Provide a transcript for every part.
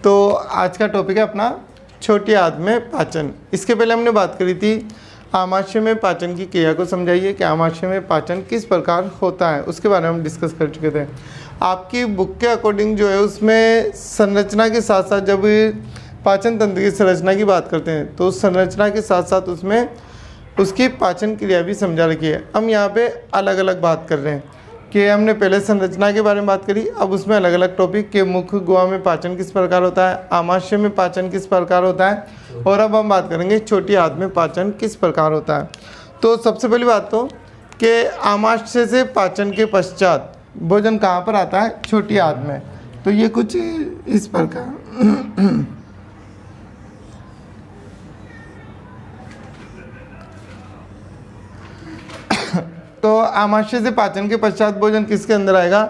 तो आज का टॉपिक है अपना छोटी आंत में पाचन। इसके पहले हमने बात करी थी आमाशय में पाचन की क्रिया को समझाइए कि आमाशय में पाचन किस प्रकार होता है, उसके बारे में हम डिस्कस कर चुके थे। आपकी बुक के अकॉर्डिंग जो है उसमें संरचना के साथ साथ जब पाचन तंत्र की संरचना की बात करते हैं तो संरचना के साथ साथ उसमें उसकी पाचन क्रिया भी समझा रखी है। हम यहाँ पे अलग अलग बात कर रहे हैं कि हमने पहले संरचना के बारे में बात करी, अब उसमें अलग अलग टॉपिक के मुख गुहा में पाचन किस प्रकार होता है, आमाशय में पाचन किस प्रकार होता है, और अब हम बात करेंगे छोटी आंत में पाचन किस प्रकार होता है। तो सबसे पहली बात तो कि आमाशय से पाचन के पश्चात भोजन कहाँ पर आता है, छोटी आंत में। तो ये कुछ इस प्रकार तो आमाशय से पाचन के पश्चात भोजन किसके अंदर आएगा,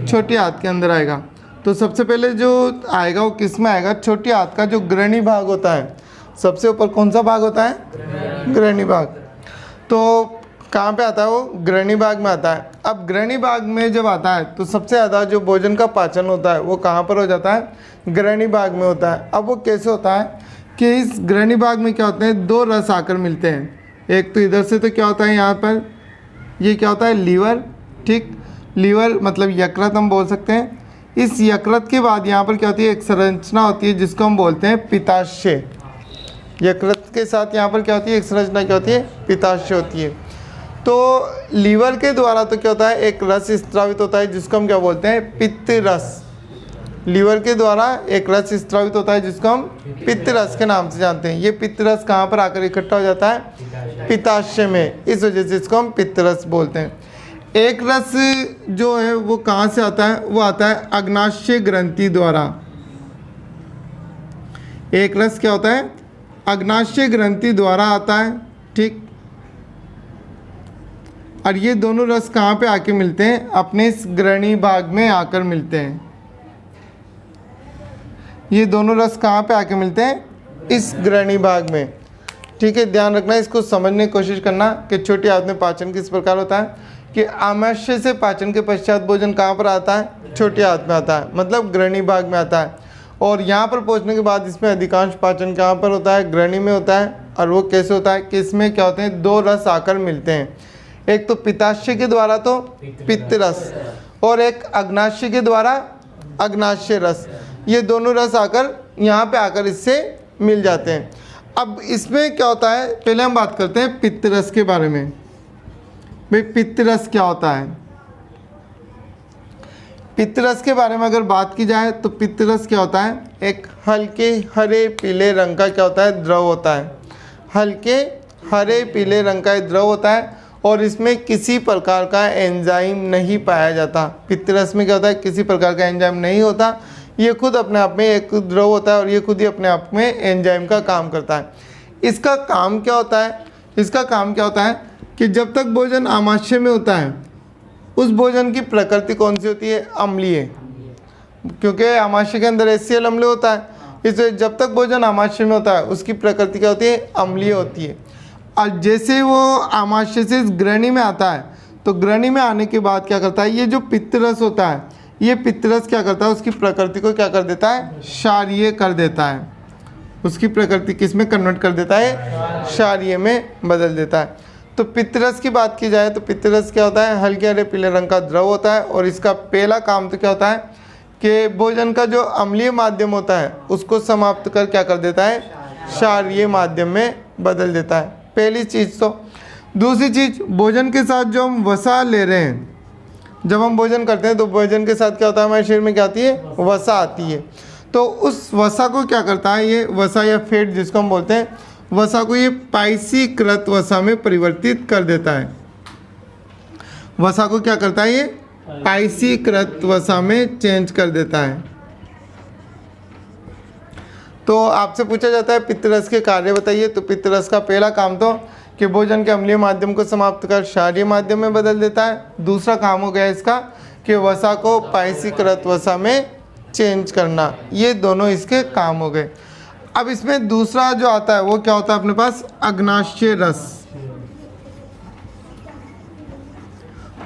छोटी आंत के अंदर आएगा। तो सबसे पहले जो आएगा वो किस में आएगा, छोटी आंत का जो ग्रहणी भाग होता है, सबसे ऊपर कौन सा भाग होता है, ग्रहणी भाग। तो कहाँ पे आता है वो, ग्रहणी भाग में आता है। अब ग्रहणी भाग में जब आता है तो सबसे ज़्यादा जो भोजन का पाचन होता है वो कहाँ पर हो जाता है, ग्रहणी भाग में होता है। अब वो कैसे होता है कि इस ग्रहणी भाग में क्या होते हैं, दो रस आकर मिलते हैं। एक तो इधर से तो क्या होता है, यहाँ पर ये क्या होता है, लीवर, ठीक, लीवर मतलब यकृत हम बोल सकते हैं। इस यकृत के बाद यहाँ पर क्या होती है, एक संरचना होती है जिसको हम बोलते हैं पित्ताशय। यकृत के साथ यहाँ पर क्या होती है, एक संरचना क्या होती है, पित्ताशय होती है। तो लीवर के द्वारा तो क्या होता है, एक रस स्त्रावित होता है जिसको हम क्या बोलते हैं, पित्त रस। लीवर के द्वारा एक रस स्त्रावित होता है जिसको हम पित्त रस के नाम से जानते हैं। ये पित्त रस कहाँ पर आकर इकट्ठा हो जाता है, पित्ताशय में, इस वजह से इसको हम पित्त रस बोलते हैं। एक रस जो है वो कहाँ से आता है, वो आता है अग्नाशय ग्रंथि द्वारा। एक रस क्या होता है, अग्नाशय ग्रंथि द्वारा आता है, ठीक। और ये दोनों रस कहाँ पे आके मिलते हैं, अपने इस ग्रहणी भाग में आकर मिलते हैं। ये दोनों रस कहाँ पे आके मिलते हैं, इस ग्रहणी भाग में, ठीक है। ध्यान रखना, इसको समझने की कोशिश करना कि छोटी आंत में पाचन किस प्रकार होता है। कि आमाशय से पाचन के पश्चात भोजन कहाँ पर आता है, छोटी आंत में आता है, मतलब ग्रहणी भाग में आता है। और यहाँ पर पहुँचने के बाद इसमें अधिकांश पाचन कहाँ पर होता है, ग्रहणी में होता है। और वो कैसे होता है कि इसमें क्या होते हैं, दो रस आकर मिलते हैं। एक तो पित्ताशय के द्वारा तो पित्त रस, और एक अग्नाशय के द्वारा अग्नाशय रस। ये दोनों रस आकर यहाँ पे आकर इससे मिल जाते हैं। अब इसमें क्या होता है, पहले हम बात करते हैं पित्त रस के बारे में। भाई पित्त रस क्या होता है, पित्त रस के बारे में अगर बात की जाए तो पित्त रस क्या होता है, एक हल्के हरे पीले रंग का क्या होता है, द्रव होता है। हल्के हरे पीले रंग का द्रव होता है और इसमें किसी प्रकार का एंजाइम नहीं पाया जाता। पित्त रस में क्या होता है, किसी प्रकार का एंजाइम नहीं होता। ये खुद अपने आप में एक द्रव होता है और ये खुद ही अपने आप में एंजाइम का काम करता है। इसका काम क्या होता है, इसका काम क्या होता है कि जब तक भोजन आमाशय में होता है उस भोजन की प्रकृति कौन सी होती है, अम्लीय, क्योंकि आमाशय के अंदर HCl अम्ल होता है। इसलिए जब तक भोजन आमाशय में होता है उसकी प्रकृति क्या होती है, अम्लीय होती है। और जैसे वो आमाशय से ग्रहणी में आता है तो ग्रहणी में आने के बाद क्या करता है, ये जो पित्त रस होता है, ये पित्त रस क्या करता है, उसकी प्रकृति को क्या कर देता है, क्षारीय कर देता है। उसकी प्रकृति किस में कन्वर्ट कर देता है, क्षारीय में बदल देता है। तो पित्त रस की बात की जाए तो पित्त रस क्या होता है, हल्के हरे पीले रंग का द्रव होता है और इसका पहला काम तो क्या होता है कि भोजन का जो अम्लीय माध्यम होता है उसको समाप्त कर क्या कर देता है, क्षारीय माध्यम में बदल देता है। पहली चीज़ तो। दूसरी चीज़, भोजन के साथ जो हम वसा ले रहे हैं, जब हम भोजन करते हैं तो भोजन के साथ क्या होता है, हमारे शरीर में क्या आती है, वसा आती है। तो उस वसा को क्या करता है, ये वसा या फैट जिसको हम बोलते हैं, वसा को ये पाइसीकृत वसा में परिवर्तित कर देता है। वसा को क्या करता है, ये पाइसीकृत वसा में चेंज कर देता है। तो आपसे पूछा जाता है पित्त रस के कार्य बताइए, तो पित्त रस का पहला काम तो कि भोजन के अम्लीय माध्यम को समाप्त कर क्षारीय माध्यम में बदल देता है। दूसरा काम हो गया इसका कि वसा को पाइसीकृत वसा में चेंज करना। ये दोनों इसके काम हो गए। अब इसमें दूसरा जो आता है वो क्या होता है अपने पास, अग्नाशय रस।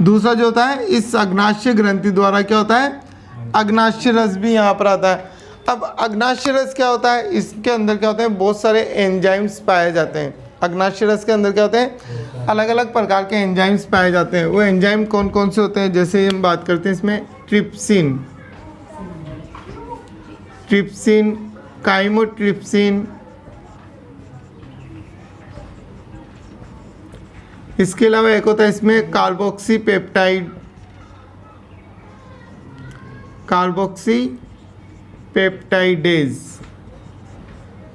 दूसरा जो होता है इस अग्नाशय ग्रंथि द्वारा क्या होता है, अग्नाशय रस भी यहाँ पर आता है। अब अग्नाशय रस क्या होता है, इसके अंदर क्या होते हैं, बहुत सारे एंजाइम्स पाए जाते हैं। अग्नाशय रस के अंदर क्या होते हैं, अलग अलग प्रकार के एंजाइम्स पाए जाते हैं। वो एंजाइम कौन कौन से होते हैं, जैसे हम बात करते हैं इसमें ट्रिप्सिन, काइमोट्रिप्सिन, इसके अलावा एक होता है इसमें कार्बोक्सीपेप्टाइडेज,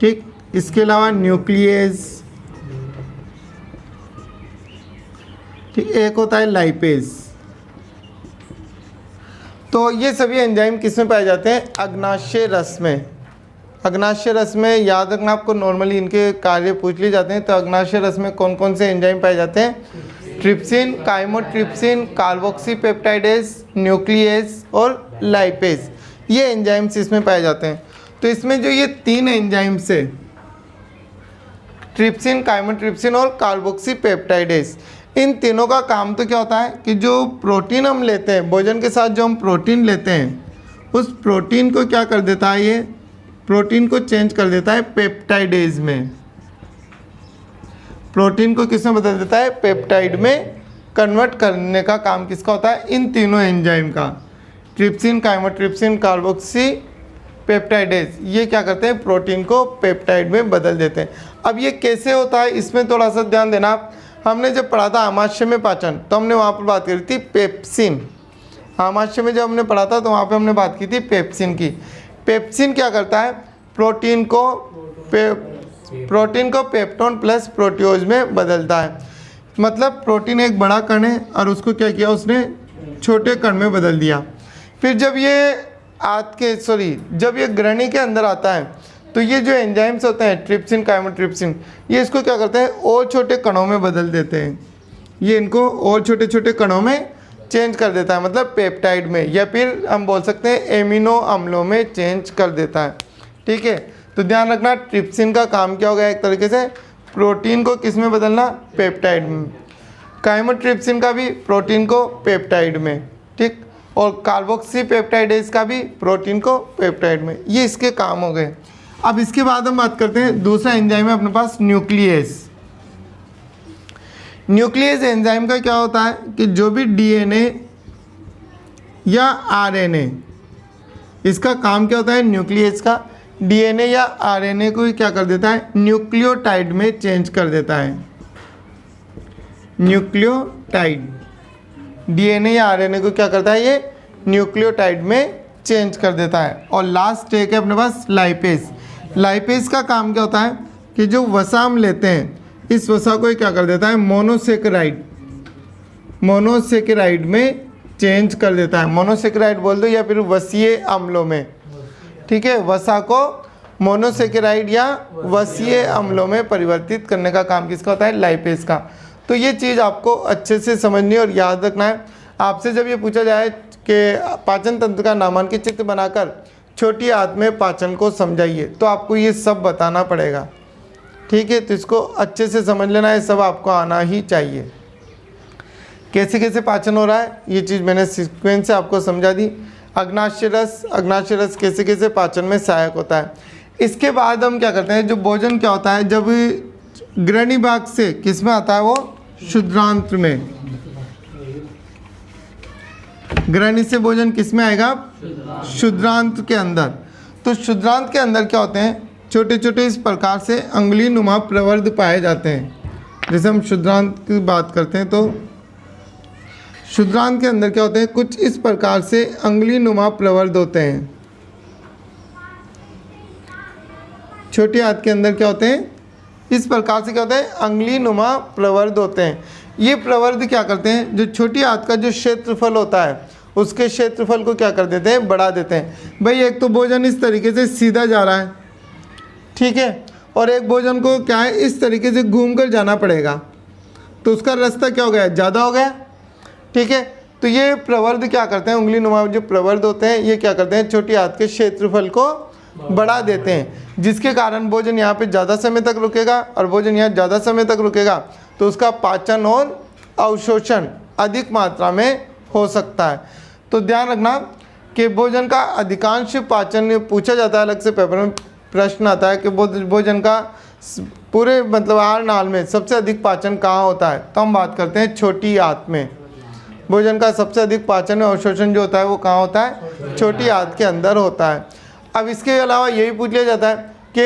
ठीक। इसके अलावा न्यूक्लियस, ठीक। एक होता है लाइपेज। तो ये सभी एंजाइम किस में पाए जाते हैं, अग्नाशय रस में। अग्नाशय रस में याद रखना, आपको नॉर्मली इनके कार्य पूछ लिए जाते हैं। तो अग्नाशय रस में कौन कौन से एंजाइम पाए जाते हैं, ट्रिप्सिन, काइमोट्रिप्सिन, कार्बोक्सीपेप्टाइडेज, न्यूक्लियस और लाइपेज, ये एंजाइम्स इसमें पाए जाते हैं। तो इसमें जो ये 3 एंजाइम्स है, ट्रिप्सिन, काइमोट्रिप्सिन और कार्बोक्सीपेप्टाइडेज, इन तीनों का काम तो क्या होता है कि जो प्रोटीन हम लेते हैं, भोजन के साथ जो हम प्रोटीन लेते हैं, उस प्रोटीन को क्या कर देता है, ये प्रोटीन को चेंज कर देता है पेप्टाइडेज में। प्रोटीन को किस में बदल देता है, पेप्टाइड में कन्वर्ट करने का काम किसका होता है, इन तीनों एंजाइम का। ट्रिप्सिन, काइमोट्रिप्सिन, कार्बोक्सीपेप्टाइडेज, ये क्या करते हैं, प्रोटीन को पेप्टाइड में बदल देते हैं। अब ये कैसे होता है, इसमें थोड़ा सा ध्यान देना। हमने जब पढ़ा था आमाशय में पाचन, तो हमने वहाँ पर बात करी थी पेप्सिन। आमाशय में जब हमने पढ़ा था तो वहाँ पे हमने बात की थी पेप्सिन की। पेप्सिन क्या करता है, प्रोटीन को पेप्टोन प्लस प्रोटियोज में बदलता है। मतलब प्रोटीन एक बड़ा कण है और उसको क्या किया, उसने छोटे कण में बदल दिया। फिर जब ये ग्रहणी के अंदर आता है, तो ये जो एंजाइम्स होते हैं ट्रिप्सिन, काइमोट्रिप्सिन, ये इसको क्या करते हैं, और छोटे कणों में बदल देते हैं। ये इनको और छोटे छोटे कणों में चेंज कर देता है, मतलब पेप्टाइड में, या फिर हम बोल सकते हैं एमिनो अम्लों में चेंज कर देता है, ठीक है। तो ध्यान रखना, ट्रिप्सिन का काम क्या होगा, एक तरीके से प्रोटीन को किस में बदलना, पेप्टाइड में। काइमोट्रिप्सिन का भी प्रोटीन को पेप्टाइड में, ठीक। और कार्बोक्सीपेप्टाइडेज का भी प्रोटीन को पेप्टाइड में। ये इसके काम हो गए। अब इसके बाद हम बात करते हैं, दूसरा एंजाइम है अपने पास न्यूक्लियस। न्यूक्लियस एंजाइम का क्या होता है कि जो भी डीएनए या आरएनए, इसका काम क्या होता है, न्यूक्लियस का डीएनए या आरएनए को क्या कर देता है, न्यूक्लियोटाइड में चेंज कर देता है। न्यूक्लियोटाइड, डीएनए या आरएनए को क्या करता है, ये न्यूक्लियोटाइड में चेंज कर देता है। और लास्ट एक है अपने पास लाइपेज। लाइपेज का काम क्या होता है कि जो वसा हम लेते हैं, इस वसा को क्या कर देता है, मोनोसेकेराइड में चेंज कर देता है। मोनोसेकेराइड बोल दो या फिर वसीय अम्लों में, ठीक है। वसा को मोनोसेकेराइड या वसीय अम्लों में परिवर्तित करने का काम किसका होता है, लाइपेज का। तो ये चीज़ आपको अच्छे से समझनी और याद रखना है। आपसे जब ये पूछा जाए कि पाचन तंत्र का नामांकित चित्र बनाकर छोटी आंत में पाचन को समझाइए, तो आपको ये सब बताना पड़ेगा, ठीक है। तो इसको अच्छे से समझ लेना, ये सब आपको आना ही चाहिए। कैसे कैसे पाचन हो रहा है, ये चीज़ मैंने सीक्वेंस से आपको समझा दी। अग्नाशय रस कैसे कैसे पाचन में सहायक होता है। इसके बाद हम क्या करते हैं, जो भोजन क्या होता है, जब ग्रहणी भाग से किस में आता है, वो क्षुद्रांत्र में। ग्रहणी से भोजन किस में आएगा, क्षुद्रांत्र के अंदर। तो क्षुद्रांत्र के अंदर क्या होते हैं, छोटे छोटे इस प्रकार से अंगुली नुमा प्रवर्ध पाए जाते हैं। जैसे हम क्षुद्रांत्र की बात करते हैं, तो क्षुद्रांत्र के अंदर क्या होते हैं, कुछ इस प्रकार से अंगुली नुमा प्रवर्ध होते हैं। छोटी आंत के अंदर क्या होते हैं, इस प्रकार से क्या होता है, अंगुली नुमा प्रवर्ध होते हैं। ये प्रवर्ध क्या करते हैं, जो छोटी आंत का जो क्षेत्रफल होता है, उसके क्षेत्रफल को क्या कर देते हैं, बढ़ा देते हैं। भाई एक तो भोजन इस तरीके से सीधा जा रहा है, ठीक है, और एक भोजन को क्या है, इस तरीके से घूम कर जाना पड़ेगा, तो उसका रास्ता क्या हो गया, ज़्यादा हो गया, ठीक है। तो ये प्रवर्ध क्या करते हैं, उंगली नुमा जो प्रवर्ध होते हैं, ये क्या करते हैं, छोटी आंत के क्षेत्रफल को बढ़ा देते हैं, जिसके कारण भोजन यहाँ पे ज़्यादा समय तक रुकेगा, और भोजन यहाँ ज़्यादा समय तक रुकेगा तो उसका पाचन और अवशोषण अधिक मात्रा में हो सकता है। तो ध्यान रखना, कि भोजन का अधिकांश पाचन पूछा जाता है, अलग से पेपर में प्रश्न आता है कि भोजन का पूरे मतलब आहार नाल में सबसे अधिक पाचन कहाँ होता है, तो हम बात करते हैं छोटी आंत में। भोजन का सबसे अधिक पाचन और अवशोषण जो होता है वो कहाँ होता है, छोटी आंत के अंदर होता है। अब इसके अलावा यही पूछ लिया जाता है कि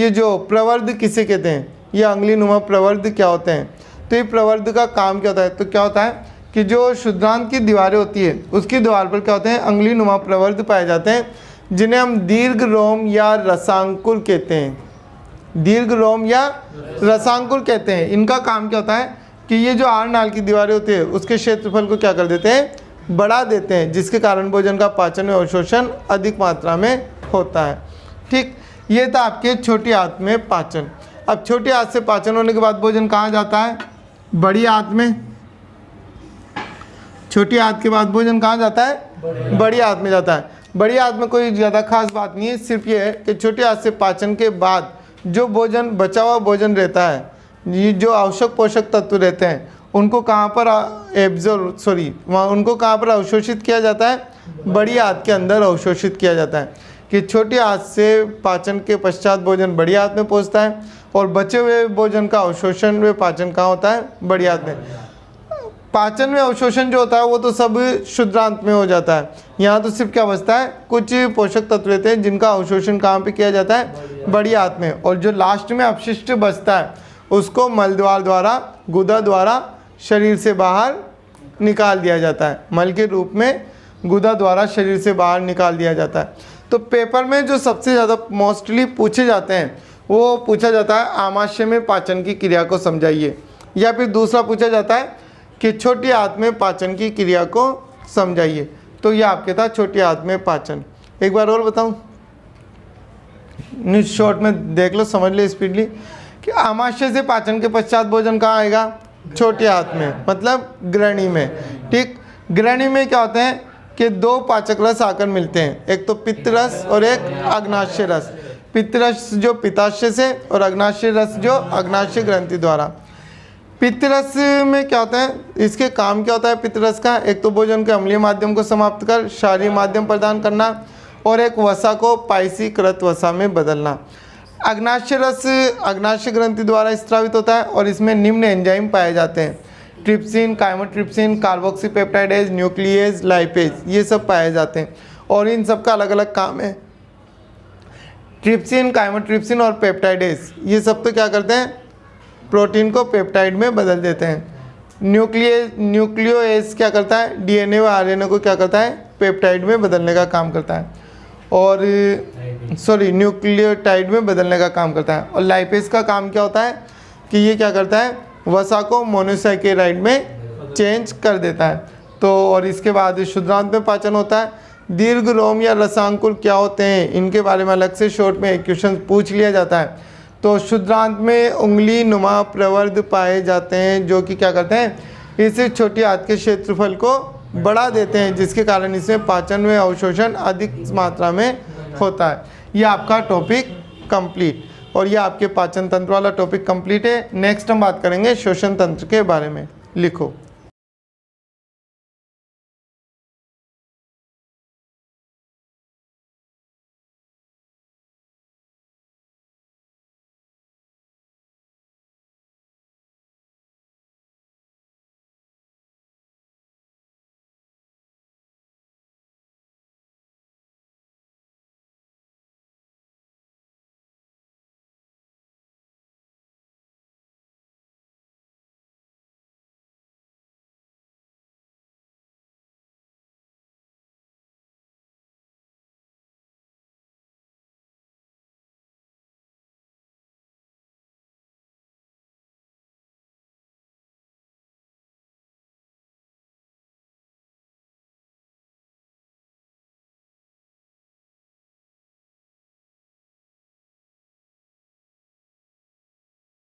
ये जो प्रवर्ध किसे कहते हैं, ये अंगुलीनुमा प्रवर्ध क्या होते हैं। तो ये प्रवर्ध का काम क्या होता है, तो क्या होता है कि जो शुद्रांत की दीवारें होती है उसकी दीवार पर क्या होते हैं, अंगुलीनुमा प्रवर्ध पाए जाते हैं, जिन्हें हम दीर्घ रोम या रसांकुल कहते हैं। दीर्घ रोम या रसांकुल कहते हैं। इनका काम क्या होता है कि ये जो आहार नाल की दीवारें होती है उसके क्षेत्रफल को क्या कर देते हैं, बढ़ा देते हैं, जिसके कारण भोजन का पाचन और अवशोषण अधिक मात्रा में होता है। ठीक, ये था आपके छोटी आंत में पाचन। अब छोटी आंत से पाचन होने के बाद भोजन कहाँ जाता है, बड़ी आंत में। छोटी आंत के बाद भोजन कहाँ जाता है, बड़ी आंत में जाता है। बड़ी आंत में कोई ज़्यादा खास बात नहीं है, सिर्फ ये है कि छोटी आंत से पाचन के बाद जो भोजन बचा हुआ भोजन रहता है, ये जो आवश्यक पोषक तत्व रहते हैं उनको कहाँ पर उनको कहाँ पर अवशोषित किया जाता है, बड़ी आंत के अंदर अवशोषित किया जाता है। कि छोटी आंत से पाचन के पश्चात भोजन बड़ी आंत में पहुँचता है और बचे हुए भोजन का अवशोषण व पाचन कहाँ होता है, बड़ी आंत में। पाचन में अवशोषण जो होता है वो तो सब शुद्रांत में हो जाता है। यहाँ तो सिर्फ क्या बचता है, कुछ पोषक तत्व रहते हैं जिनका अवशोषण कहाँ पे किया जाता है, बड़ी आंत में। और जो लास्ट में अपशिष्ट बचता है उसको मलद्वार द्वारा, गुदा द्वारा शरीर से बाहर निकाल दिया जाता है। मल के रूप में गुदा द्वारा शरीर से बाहर निकाल दिया जाता है। तो पेपर में जो सबसे ज़्यादा मोस्टली पूछे जाते हैं वो पूछा जाता है आमाशय में पाचन की क्रिया को समझाइए, या फिर दूसरा पूछा जाता है कि छोटी आंत में पाचन की क्रिया को समझाइए। तो ये आपके था छोटी आंत में पाचन। एक बार और बताऊं, न्यूज शॉर्ट में देख लो, समझ लो स्पीडली कि आमाशय से पाचन के पश्चात भोजन कहाँ आएगा, छोटी आंत में, मतलब ग्रहणी में। ठीक, ग्रहणी में क्या होते हैं कि दो पाचक रस आकर मिलते हैं, एक तो पित्त रस और एक अग्नाशय रस। पित्त रस जो पित्ताशय से और अग्नाशय रस जो अग्नाशय ग्रंथि द्वारा। पित्त रस में क्या होता है, इसके काम क्या होता है पित्त रस का, एक तो भोजन के अम्लीय माध्यम को समाप्त कर क्षारीय माध्यम प्रदान करना और एक वसा को पायसीकृत वसा में बदलना। अग्नाशय रस अग्नाशय ग्रंथि द्वारा स्रावित होता है और इसमें निम्न एंजाइम पाए जाते हैं, trypsin, chymotrypsin, carboxypeptidase, nuclease, lipase, ये सब पाए जाते हैं और इन सब का अलग अलग काम है। ट्रिप्सिन, काइमोट्रिप्सिन और पेप्टाइडेज ये सब तो क्या करते हैं, प्रोटीन को पेप्टाइड में बदल देते हैं। न्यूक्लियोएज क्या करता है, डीएनए व आरएनए को क्या करता है, पेप्टाइड में बदलने का काम करता है, और न्यूक्लियोटाइड में बदलने का काम करता है। और लाइपेज का काम क्या होता है कि ये क्या करता है, वसा को मोनोसैकेराइड में चेंज कर देता है। तो और इसके बाद शुद्रांत में पाचन होता है। दीर्घ रोम या रसांकुल क्या होते हैं, इनके बारे में अलग से शॉर्ट में एक क्वेश्चन पूछ लिया जाता है। तो शुद्रांत में उंगली नुमा प्रवर्ध पाए जाते हैं जो कि क्या करते हैं, इस छोटी आंत के क्षेत्रफल को बढ़ा देते हैं, जिसके कारण इसमें पाचन में अवशोषण अधिक मात्रा में होता है। ये आपका टॉपिक कंप्लीट, और ये आपके पाचन तंत्र वाला टॉपिक कंप्लीट है। नेक्स्ट हम बात करेंगे श्वसन तंत्र के बारे में। लिखो।